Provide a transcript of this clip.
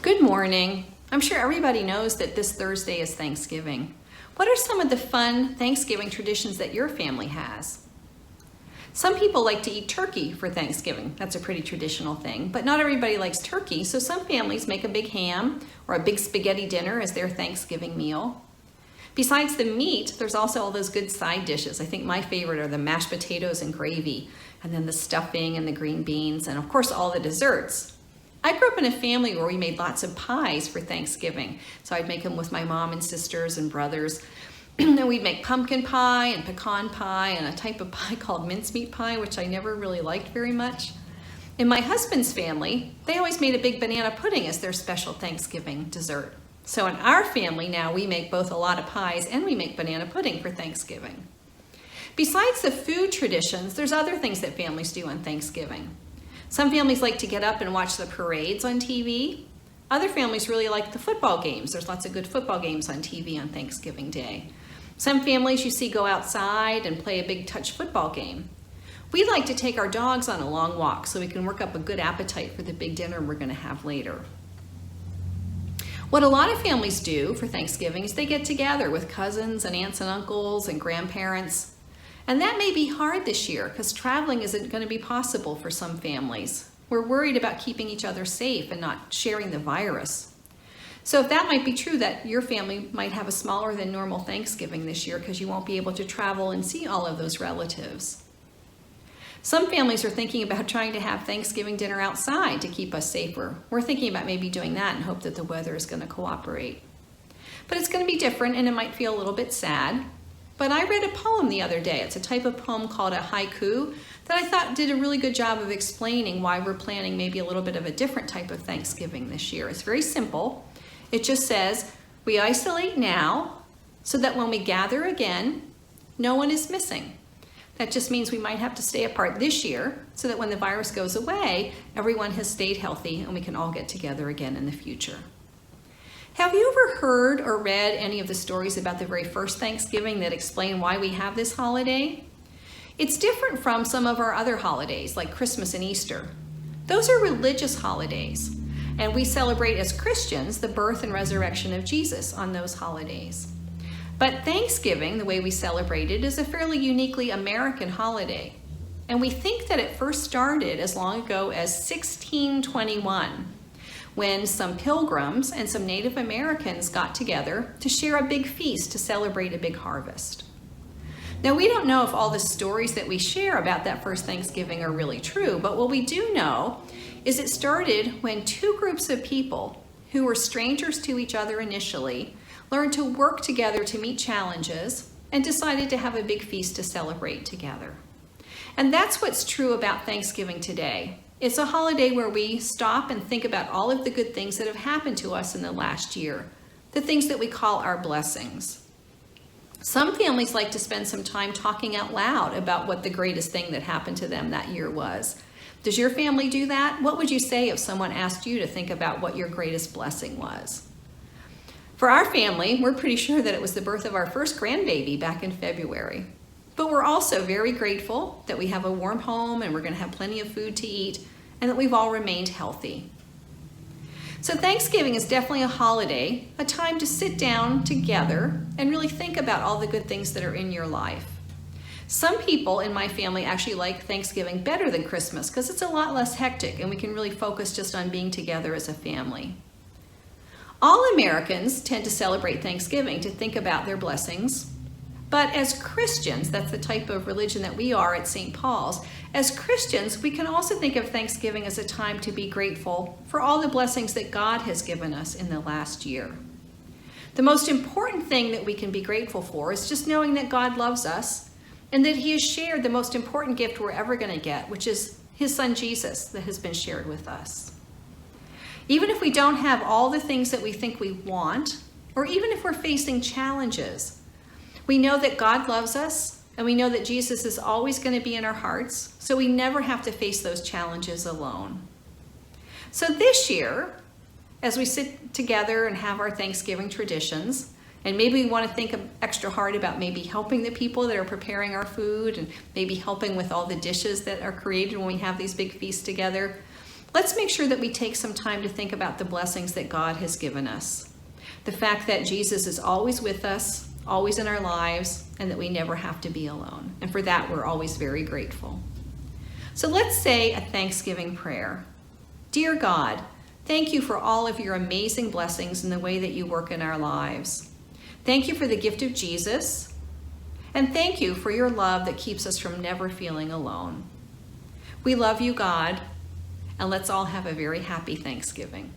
Good morning. I'm sure everybody knows that this Thursday is Thanksgiving. What are some of the fun Thanksgiving traditions that your family has? Some people like to eat turkey for Thanksgiving. That's a pretty traditional thing, but not everybody likes turkey, so some families make a big ham or a big spaghetti dinner as their Thanksgiving meal. Besides the meat, there's also all those good side dishes. I think my favorite are the mashed potatoes and gravy, and then the stuffing and the green beans, and of course all the desserts. I grew up in a family where we made lots of pies for Thanksgiving. So I'd make them with my mom and sisters and brothers. And we'd make pumpkin pie and pecan pie and a type of pie called mincemeat pie, which I never really liked very much. In my husband's family, they always made a big banana pudding as their special Thanksgiving dessert. So in our family now, we make both a lot of pies and we make banana pudding for Thanksgiving. Besides the food traditions, there's other things that families do on Thanksgiving. Some families like to get up and watch the parades on TV. Other families really like the football games. There's lots of good football games on TV on Thanksgiving Day. Some families you see go outside and play a big touch football game. We like to take our dogs on a long walk so we can work up a good appetite for the big dinner we're going to have later. What a lot of families do for Thanksgiving is they get together with cousins and aunts and uncles and grandparents. And that may be hard this year because traveling isn't going to be possible for some families. We're worried about keeping each other safe and not sharing the virus. So if that might be true, that your family might have a smaller than normal Thanksgiving this year because you won't be able to travel and see all of those relatives. Some families are thinking about trying to have Thanksgiving dinner outside to keep us safer. We're thinking about maybe doing that and hope that the weather is going to cooperate. But it's going to be different and it might feel a little bit sad. But I read a poem the other day. It's a type of poem called a haiku that I thought did a really good job of explaining why we're planning maybe a little bit of a different type of Thanksgiving this year. It's very simple. It just says, "We isolate now so that when we gather again, no one is missing." That just means we might have to stay apart this year so that when the virus goes away, everyone has stayed healthy and we can all get together again in the future. Have you ever heard or read any of the stories about the very first Thanksgiving that explain why we have this holiday? It's different from some of our other holidays like Christmas and Easter. Those are religious holidays, and we celebrate as Christians the birth and resurrection of Jesus on those holidays. But Thanksgiving, the way we celebrate it, is a fairly uniquely American holiday. And we think that it first started as long ago as 1621. When some pilgrims and some Native Americans got together to share a big feast to celebrate a big harvest. Now, we don't know if all the stories that we share about that first Thanksgiving are really true, but what we do know is it started when two groups of people who were strangers to each other initially learned to work together to meet challenges and decided to have a big feast to celebrate together. And that's what's true about Thanksgiving today. It's a holiday where we stop and think about all of the good things that have happened to us in the last year, the things that we call our blessings. Some families like to spend some time talking out loud about what the greatest thing that happened to them that year was. Does your family do that? What would you say if someone asked you to think about what your greatest blessing was? For our family, we're pretty sure that it was the birth of our first grandbaby back in February. But we're also very grateful that we have a warm home and we're going to have plenty of food to eat and that we've all remained healthy. So Thanksgiving is definitely a holiday, a time to sit down together and really think about all the good things that are in your life. Some people in my family actually like Thanksgiving better than Christmas because it's a lot less hectic and we can really focus just on being together as a family. All Americans tend to celebrate Thanksgiving to think about their blessings. But as Christians, that's the type of religion that we are at St. Paul's, as Christians, we can also think of Thanksgiving as a time to be grateful for all the blessings that God has given us in the last year. The most important thing that we can be grateful for is just knowing that God loves us and that He has shared the most important gift we're ever going to get, which is His Son Jesus that has been shared with us. Even if we don't have all the things that we think we want, or even if we're facing challenges, we know that God loves us, and we know that Jesus is always going to be in our hearts, so we never have to face those challenges alone. So this year, as we sit together and have our Thanksgiving traditions, and maybe we want to think extra hard about maybe helping the people that are preparing our food and maybe helping with all the dishes that are created when we have these big feasts together, Let's make sure that we take some time to think about the blessings that God has given us. The fact that Jesus is always with us, always in our lives, and that we never have to be alone. And for that, we're always very grateful. So let's say a Thanksgiving prayer. Dear God, thank you for all of your amazing blessings in the way that you work in our lives. Thank you for the gift of Jesus. And thank you for your love that keeps us from never feeling alone. We love you, God, and let's all have a very happy Thanksgiving.